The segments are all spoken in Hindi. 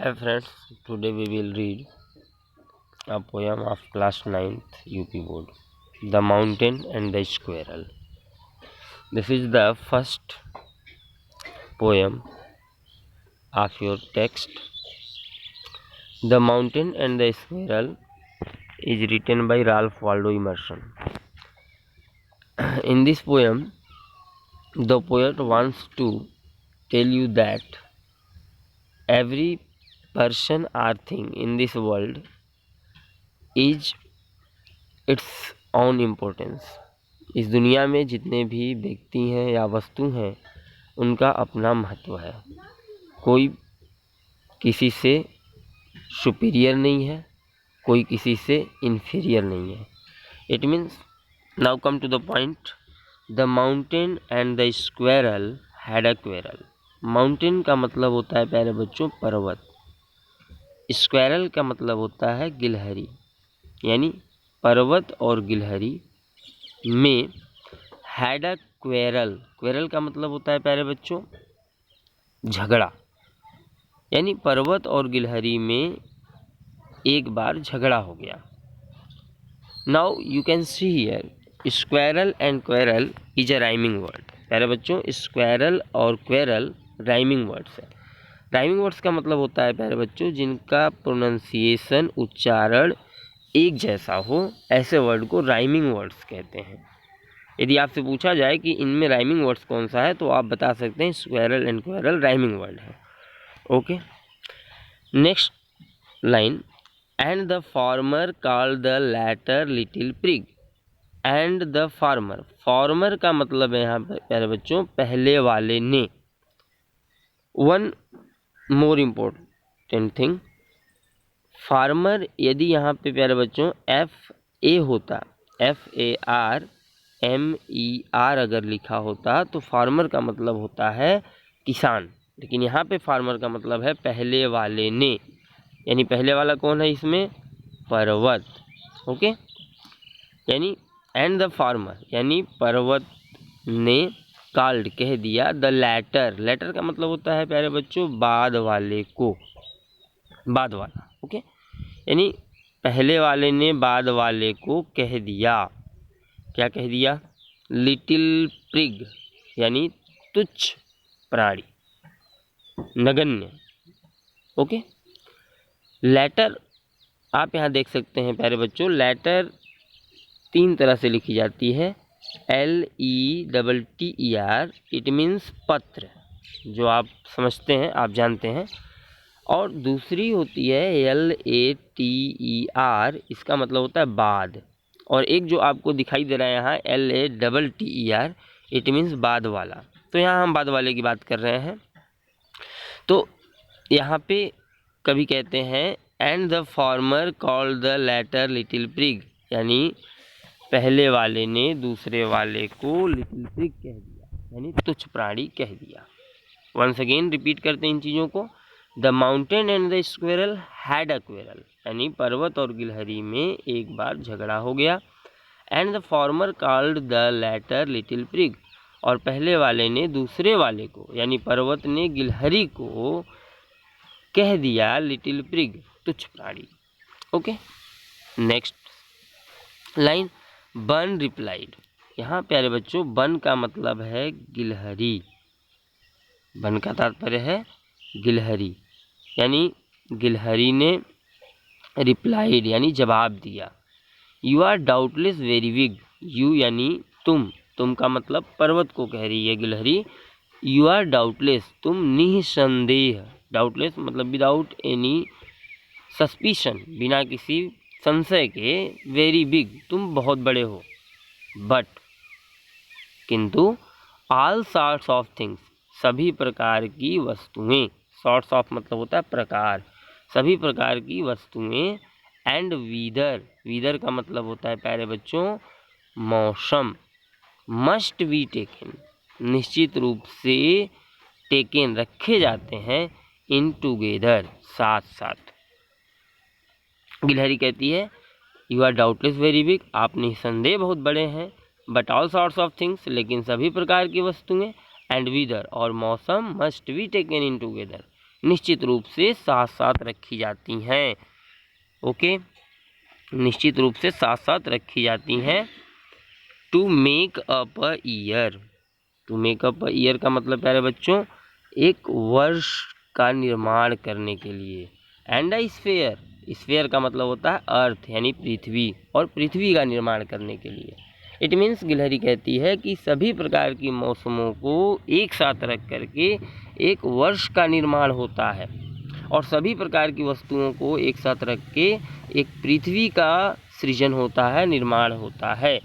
Hi friends, today we will read a poem of class 9th UP board, The Mountain and the Squirrel. This is the first poem of your text. The Mountain and the Squirrel is written by Ralph Waldo Emerson. In this poem, the poet wants to tell you that every person or thing in this world is its own importance. इस दुनिया में जितने भी व्यक्ति हैं या वस्तु हैं उनका अपना महत्व है। कोई किसी से सुपीरियर नहीं है, कोई किसी से इन्फीरियर नहीं है। It means now come to the point. The mountain and the squirrel had a quarrel. Mountain का मतलब होता है प्यारे बच्चों पर्वत। स्क्वेरल का मतलब होता है गिलहरी, यानी पर्वत और गिलहरी में हैड अ क्वेरल। क्वेरल का मतलब होता है प्यारे बच्चों झगड़ा, यानी पर्वत और गिलहरी में एक बार झगड़ा हो गया। Now you can see here squirrel and quarrel is a rhyming word. प्यारे बच्चों स्क्वेरल और क्वेरल राइमिंग वर्ड्स है। राइमिंग वर्ड्स का मतलब होता है प्यारे बच्चों जिनका प्रोनाउंसिएशन उच्चारण एक जैसा हो, ऐसे वर्ड को राइमिंग वर्ड्स कहते हैं। यदि आपसे पूछा जाए कि इनमें राइमिंग वर्ड्स कौन सा है तो आप बता सकते हैं squirrel and quarrel rhyming word है। Okay, next line. And the farmer called the latter little prig. And the farmer, farmer का मतलब है यहाँ पर प्यारे बच्चों पहले वाले ने। One more important thing, farmer यदि यहाँ पे प्यारे बच्चों FA होता, FARMER अगर लिखा होता तो फार्मर का मतलब होता है किसान, लेकिन यहाँ पे फार्मर का मतलब है पहले वाले ने, यानी पहले वाला कौन है इसमें? पर्वत। ओके, यानी एंड द फार्मर यानी पर्वत ने कॉल्ड कह दिया द लैटर। लैटर का मतलब होता है प्यारे बच्चों बाद वाले को, बाद वाला। ओके, यानी पहले वाले ने बाद वाले को कह दिया। क्या कह दिया? लिटिल प्रिग यानी तुच्छ प्राणी, नगण्य। ओके, लेटर आप यहाँ देख सकते हैं प्यारे बच्चों, लेटर 3 तरह से लिखी जाती है। LETTER, इट मीन्स पत्र, जो आप समझते हैं, आप जानते हैं। और दूसरी होती है LATER, इसका मतलब होता है बाद। और एक जो आपको दिखाई दे रहा है यहाँ LATTER, इट मीन्स बाद वाला। तो यहाँ हम बाद वाले की बात कर रहे हैं। तो यहाँ पे कभी कहते हैं and the farmer called the latter little prig, यानी पहले वाले ने दूसरे वाले को लिटिल प्रिग कह दिया, यानी तुच्छ प्राणी कह दिया। वंस अगेन रिपीट करते हैं इन चीज़ों को। The mountain and the squirrel had a quarrel, यानी पर्वत और गिलहरी में एक बार झगड़ा हो गया। And the farmer called the latter little prig, और पहले वाले ने दूसरे वाले को, यानी पर्वत ने गिलहरी को कह दिया लिटिल प्रिग, तुच्छ प्राणी। Okay, next line. बन रिप्लाइड। यहाँ प्यारे बच्चों बन का मतलब है गिलहरी, बन का तात्पर्य है गिलहरी, यानी गिलहरी ने रिप्लाइड यानी जवाब दिया। You are doubtless very big. You यानी तुम का मतलब पर्वत को कह रही है गिलहरी। यू आर डाउटलेस, तुम निसंदेह, डाउटलेस मतलब विदाउट एनी सस्पिशन, बिना किसी संशय के, वेरी बिग तुम बहुत बड़े हो। बट किंतु ऑल सॉर्ट्स ऑफ थिंग्स, सभी प्रकार की वस्तुएं, सॉर्ट्स ऑफ मतलब होता है प्रकार, सभी प्रकार की वस्तुएं। एंड वीदर, वीदर का मतलब होता है प्यारे बच्चों मौसम। मस्ट बी टेकन, निश्चित रूप से टेकन रखे जाते हैं, इन टुगेदर साथ साथ। गिलहरी कहती है you are doubtless very big, आप निसंदेह बहुत बड़े हैं। But all sorts of things, लेकिन सभी प्रकार की वस्तुएं। एंड वीदर और मौसम, must be taken in together, निश्चित रूप से साथ साथ रखी जाती हैं। ओके, निश्चित रूप से साथ साथ रखी जाती हैं। To make up a year, to make up a year का मतलब प्यारे बच्चों एक वर्ष का निर्माण करने के लिए। एंड अ स्फेयर, स्फेयर का मतलब होता है अर्थ यानी पृथ्वी, और पृथ्वी का निर्माण करने के लिए। इट मीन्स गिलहरी कहती है कि सभी प्रकार की मौसमों को एक साथ रख करके एक वर्ष का निर्माण होता है, और सभी प्रकार की वस्तुओं को एक साथ रख के एक पृथ्वी का सृजन होता है, निर्माण होता है।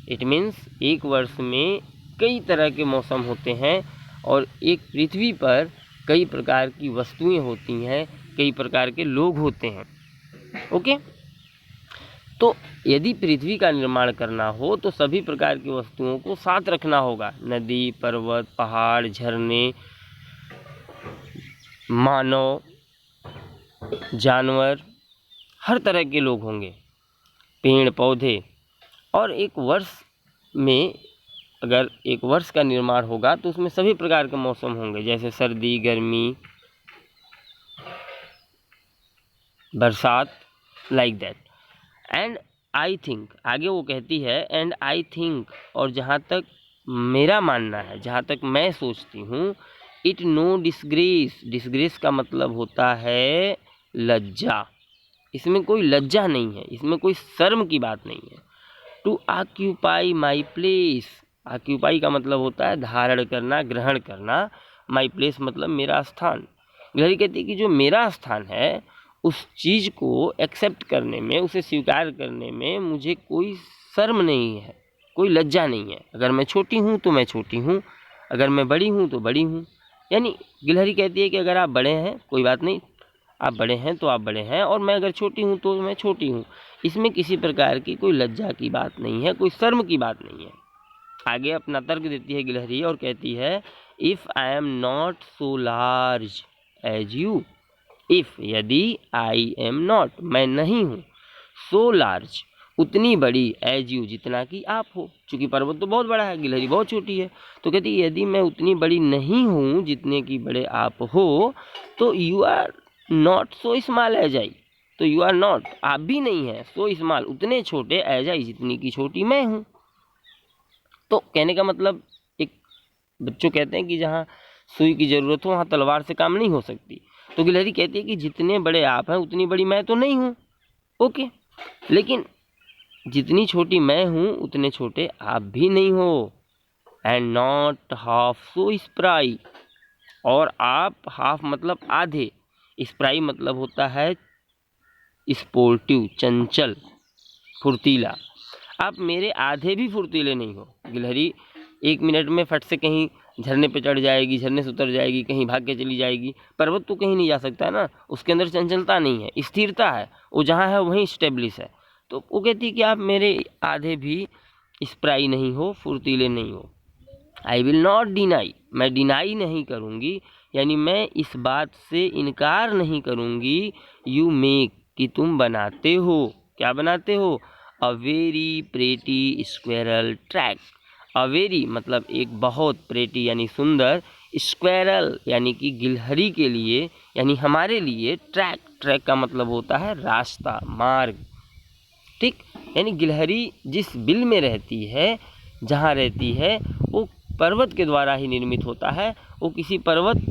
इट मीन्स एक वर्ष में कई तरह के मौसम होते हैं, और एक पृथ्वी पर कई प्रकार की वस्तुएं होती हैं, कई प्रकार के लोग होते हैं। ओके, तो यदि पृथ्वी का निर्माण करना हो तो सभी प्रकार की वस्तुओं को साथ रखना होगा। नदी, पर्वत, पहाड़, झरने, मानव, जानवर, हर तरह के लोग होंगे, पेड़ पौधे। और एक वर्ष में अगर एक वर्ष का निर्माण होगा तो उसमें सभी प्रकार के मौसम होंगे, जैसे सर्दी, गर्मी, बरसात, like that. And I think, आगे वो कहती है एंड आई थिंक, और जहाँ तक मेरा मानना है, जहाँ तक मैं सोचती हूँ, इट नो डिसग्रेस, डिसग्रेस का मतलब होता है लज्जा, इसमें कोई लज्जा नहीं है, इसमें कोई शर्म की बात नहीं है। To occupy my place, occupy का मतलब होता है धारण करना, ग्रहण करना। माई प्लेस मतलब मेरा स्थान। गिलहरी कहती है कि जो मेरा स्थान है उस चीज़ को एक्सेप्ट करने में, उसे स्वीकार करने में मुझे कोई शर्म नहीं है, कोई लज्जा नहीं है। अगर मैं छोटी हूँ तो मैं छोटी हूँ, अगर मैं बड़ी हूँ तो बड़ी हूँ। यानी गिलहरी कहती है कि अगर आप बड़े हैं कोई बात नहीं, आप बड़े हैं तो आप बड़े हैं, और मैं अगर छोटी हूँ तो मैं छोटी हूँ। इसमें किसी प्रकार की कोई लज्जा की बात नहीं है, कोई शर्म की बात नहीं है। आगे अपना तर्क देती है गिलहरी और कहती है if I am not so large as you, if यदि आई एम नॉट मैं नहीं हूँ, सो लार्ज उतनी बड़ी, एज यू जितना कि आप हो। चूँकि पर्वत तो बहुत बड़ा है, गिलहरी बहुत छोटी है, तो कहती है यदि मैं उतनी बड़ी नहीं हूँ जितने कि बड़े आप हो, तो you are not so small as I, तो यू आर नॉट आप भी नहीं हैं सो स्मॉल उतने छोटे एज आई जितनी की छोटी मैं हूँ। तो कहने का मतलब, एक बच्चों कहते हैं कि जहाँ सुई की ज़रूरत हो वहाँ तलवार से काम नहीं हो सकती। तो गिलहरी कहती है कि जितने बड़े आप हैं उतनी बड़ी मैं तो नहीं हूँ। ओके, लेकिन जितनी छोटी मैं हूँ उतने छोटे आप भी नहीं हो। And not half so spry, और आप हाफ मतलब आधे, स्प्राई मतलब होता है स्पोर्टिव, चंचल, फुर्तीला, आप मेरे आधे भी फुर्तीले नहीं हो। गिलहरी 1 मिनट में फट से कहीं झरने पे चढ़ जाएगी, झरने से उतर जाएगी, कहीं भाग के चली जाएगी। पर्वत तो कहीं नहीं जा सकता है ना, उसके अंदर चंचलता नहीं है, स्थिरता है, वो जहाँ है वहीं स्टेब्लिश है। तो वो कहती है कि आप मेरे आधे भी स्प्राई नहीं हो, फुर्तीले नहीं हो। आई विल नॉट डिनाई, मैं डिनाई नहीं करूँगी, यानी मैं इस बात से इनकार नहीं करूँगी, यू मेक कि तुम बनाते हो, क्या बनाते हो, a very pretty squirrel track. A very मतलब एक बहुत, प्रेटी यानी सुंदर, स्क्वेरल यानी कि गिलहरी के लिए, यानी हमारे लिए, ट्रैक, ट्रैक का मतलब होता है रास्ता, मार्ग। ठीक, यानी गिलहरी जिस बिल में रहती है, जहाँ रहती है, वो पर्वत के द्वारा ही निर्मित होता है, वो किसी पर्वत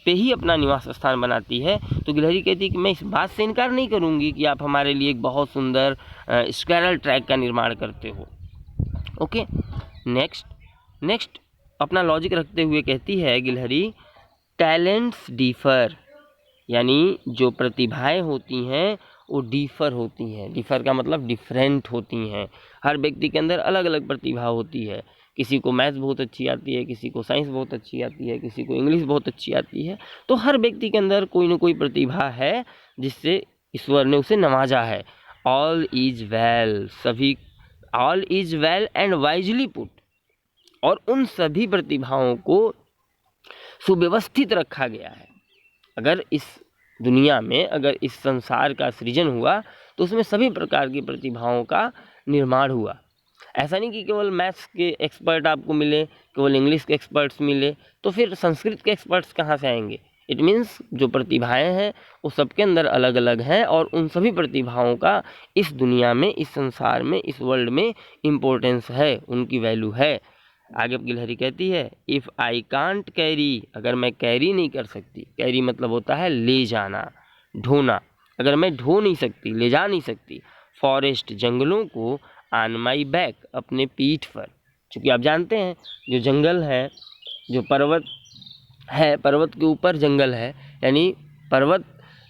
पे ही अपना निवास स्थान बनाती है। तो गिलहरी कहती है कि मैं इस बात से इनकार नहीं करूँगी कि आप हमारे लिए एक बहुत सुंदर स्क्वायरल ट्रैक का निर्माण करते हो। ओके, नेक्स्ट अपना लॉजिक रखते हुए कहती है गिलहरी टैलेंट्स डिफर, यानी जो प्रतिभाएं होती हैं वो डिफ़र होती हैं। डिफ़र का मतलब डिफरेंट होती हैं। हर व्यक्ति के अंदर अलग अलग प्रतिभा होती है। किसी को मैथ्स बहुत अच्छी आती है, किसी को साइंस बहुत अच्छी आती है, किसी को इंग्लिश बहुत अच्छी आती है। तो हर व्यक्ति के अंदर कोई ना कोई प्रतिभा है जिससे ईश्वर ने उसे नवाजा है। ऑल इज़ वेल, सभी, all is well and wisely put, और उन सभी प्रतिभाओं को सुव्यवस्थित रखा गया है। अगर इस दुनिया में, अगर इस संसार का सृजन हुआ तो उसमें सभी प्रकार की प्रतिभाओं का निर्माण हुआ। ऐसा नहीं कि केवल मैथ्स के एक्सपर्ट आपको मिले, केवल इंग्लिश के एक्सपर्ट्स मिले, तो फिर संस्कृत के एक्सपर्ट्स कहाँ से आएंगे, इट मीन्स जो प्रतिभाएं हैं वो सबके अंदर अलग अलग हैं और उन सभी प्रतिभाओं का इस दुनिया में, इस संसार में, इस वर्ल्ड में इम्पोर्टेंस है, उनकी वैल्यू है। आगे गिलहरी कहती है इफ़ आई कांट कैरी, अगर मैं कैरी नहीं कर सकती, कैरी मतलब होता है ले जाना, ढोना, अगर मैं ढो नहीं सकती, ले जा नहीं सकती, फॉरेस्ट जंगलों को, ऑन माई बैक अपने पीठ पर, क्योंकि आप जानते हैं जो जंगल है, जो पर्वत है, पर्वत के ऊपर जंगल है, यानी पर्वत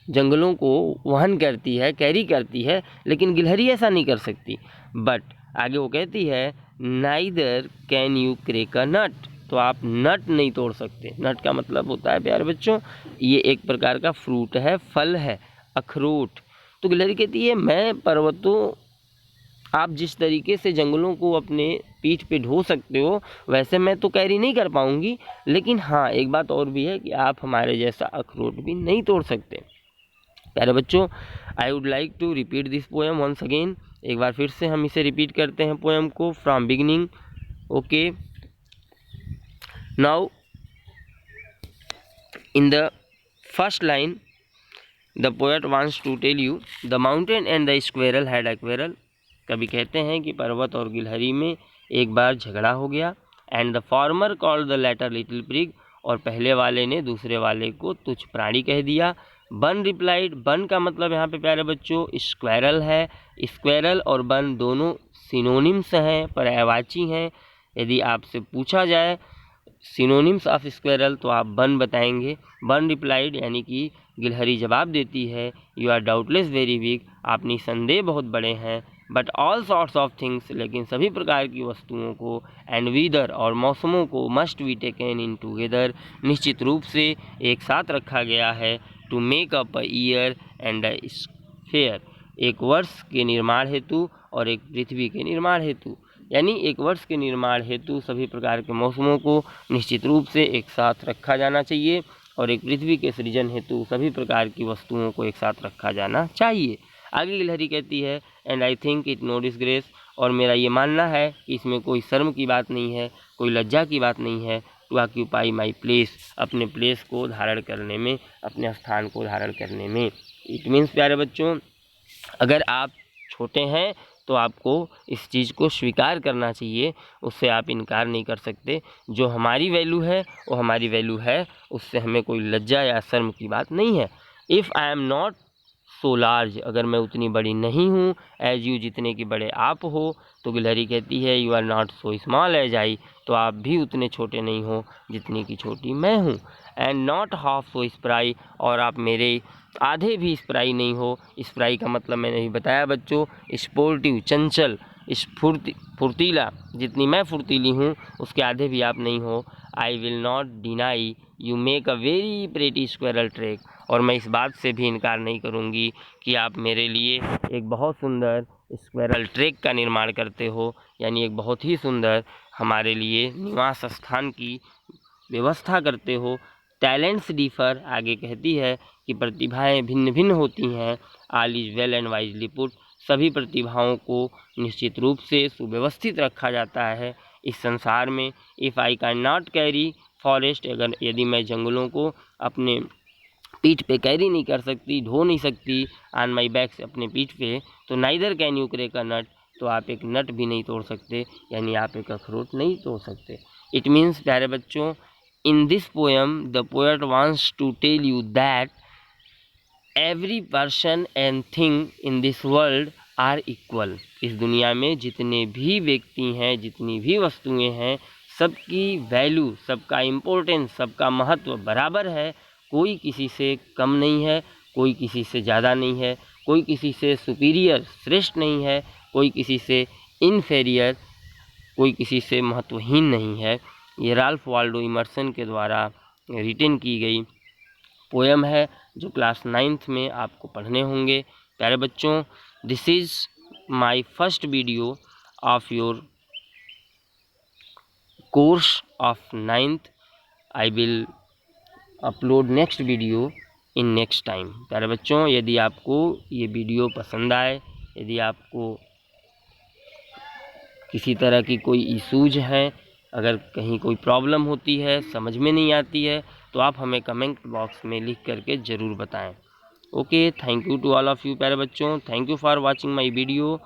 जंगलों को वहन करती है, कैरी करती है, लेकिन गिलहरी ऐसा नहीं कर सकती। बट आगे वो कहती है नाइदर कैन यू क्रेक अ नट, तो आप नट नहीं तोड़ सकते। नट का मतलब होता है प्यारे बच्चों, ये एक प्रकार का फ्रूट है, फल है, अखरोट। तो गिलहरी कहती है मैं पर्वतों, आप जिस तरीके से जंगलों को अपने पीठ पे ढो सकते हो वैसे मैं तो कैरी नहीं कर पाऊंगी, लेकिन हाँ एक बात और भी है कि आप हमारे जैसा अखरोट भी नहीं तोड़ सकते। प्यारे बच्चों, I would like to repeat this poem once again, एक बार फिर से हम इसे रिपीट करते हैं पोएम को from beginning. Okay, now in the first line the poet wants to tell you the mountain and the squirrel had a quarrel. कभी कहते हैं कि पर्वत और गिलहरी में एक बार झगड़ा हो गया। And the former called the latter little prig, और पहले वाले ने दूसरे वाले को तुच्छ प्राणी कह दिया। बन रिप्लाइड, बन का मतलब यहाँ पे प्यारे बच्चों स्क्वेरल है। स्क्वेरल और बन दोनों सिनोनिम्स हैं, पर्यायवाची हैं। यदि आपसे पूछा जाए सिनोनिम्स ऑफ स्क्वेरल तो आप बन बताएंगे। बन रिप्लाइड यानी कि गिलहरी जवाब देती है you are doubtless very weak, आप निसंदेह बहुत बड़े हैं। But all sorts of things, लेकिन सभी प्रकार की वस्तुओं को, एंड वीदर और मौसमों को, must be taken in together, निश्चित रूप से एक साथ रखा गया है। To make up a year and a sphere, एक वर्ष के निर्माण हेतु और एक पृथ्वी के निर्माण हेतु, यानी एक वर्ष के निर्माण हेतु सभी प्रकार के मौसमों को निश्चित रूप से एक साथ रखा जाना चाहिए और एक पृथ्वी के सृजन हेतु सभी प्रकार की वस्तुओं को एक साथ रखा जाना चाहिए। आगे गिलहरी कहती है and I think it no disgrace, और मेरा ये मानना है कि इसमें कोई शर्म की बात नहीं है, कोई लज्जा की बात नहीं है। टू ऑक्यूपाई माई प्लेस, अपने प्लेस को धारण करने में, अपने स्थान को धारण करने में। इट मीन्स प्यारे बच्चों, अगर आप छोटे हैं तो आपको इस चीज़ को स्वीकार करना चाहिए, उससे आप इनकार नहीं कर सकते। जो हमारी वैल्यू है वो हमारी वैल्यू है, उससे हमें कोई लज्जा या शर्म की बात नहीं है। If I am not so large, अगर मैं उतनी बड़ी नहीं हूँ, एज यू, जितने की बड़े आप हो, तो गिलहरी कहती है you are not so small as I, तो आप भी उतने छोटे नहीं हो जितनी की छोटी मैं हूँ। And not half so spry, और आप मेरे आधे भी स्प्राई नहीं हो। स्प्राई का मतलब मैंने भी बताया बच्चों, स्पोर्टिव, चंचल, फुर्तीला, जितनी मैं फुर्तीली हूँ उसके आधे भी आप नहीं हो। I will not deny you make a very pretty squirrel track, और मैं इस बात से भी इनकार नहीं करूँगी कि आप मेरे लिए एक बहुत सुंदर स्क्वेरल ट्रैक का निर्माण करते हो, यानी एक बहुत ही सुंदर हमारे लिए निवास स्थान की व्यवस्था करते हो। टैलेंट्स डिफर, आगे कहती है कि प्रतिभाएं भिन्न भिन्न होती हैं। All is well and wisely put, सभी प्रतिभाओं को निश्चित रूप से सुव्यवस्थित रखा जाता है इस संसार में। If I can not carry forest, अगर यदि मैं जंगलों को अपने पीठ पे कैरी नहीं कर सकती, ढो नहीं सकती, ऑन माई बैक से अपने पीठ पे, तो नाइदर कैन यू क्रेक अ नट, तो आप एक नट भी नहीं तोड़ सकते, यानी आप एक अखरोट नहीं तोड़ सकते। इट मीन्स प्यारे बच्चों, in this poem the poet wants to tell you that every person and thing in this world are equal, इस दुनिया में जितने भी व्यक्ति हैं, जितनी भी वस्तुएं हैं, सबकी वैल्यू, सबका इम्पोर्टेंस, सबका महत्व बराबर है। कोई किसी से कम नहीं है, कोई किसी से ज़्यादा नहीं है, कोई किसी से सुपीरियर, श्रेष्ठ नहीं है, कोई किसी से इनफेरियर, कोई किसी से महत्वहीन नहीं है। ये राल्फ वाल्डो इमर्सन के द्वारा रिटन की गई पोएम है जो क्लास 9th में आपको पढ़ने होंगे। प्यारे बच्चों, this is my first video of your course of 9th। I will upload next video in next time. प्यारे बच्चों, यदि आपको ये वीडियो पसंद आए, यदि आपको किसी तरह की कोई इशूज हैं, अगर कहीं कोई प्रॉब्लम होती है, समझ में नहीं आती है, तो आप हमें कमेंट बॉक्स में लिख करके ज़रूर बताएं। Okay, thank you to all of you प्यारे बच्चों, thank you for watching my video.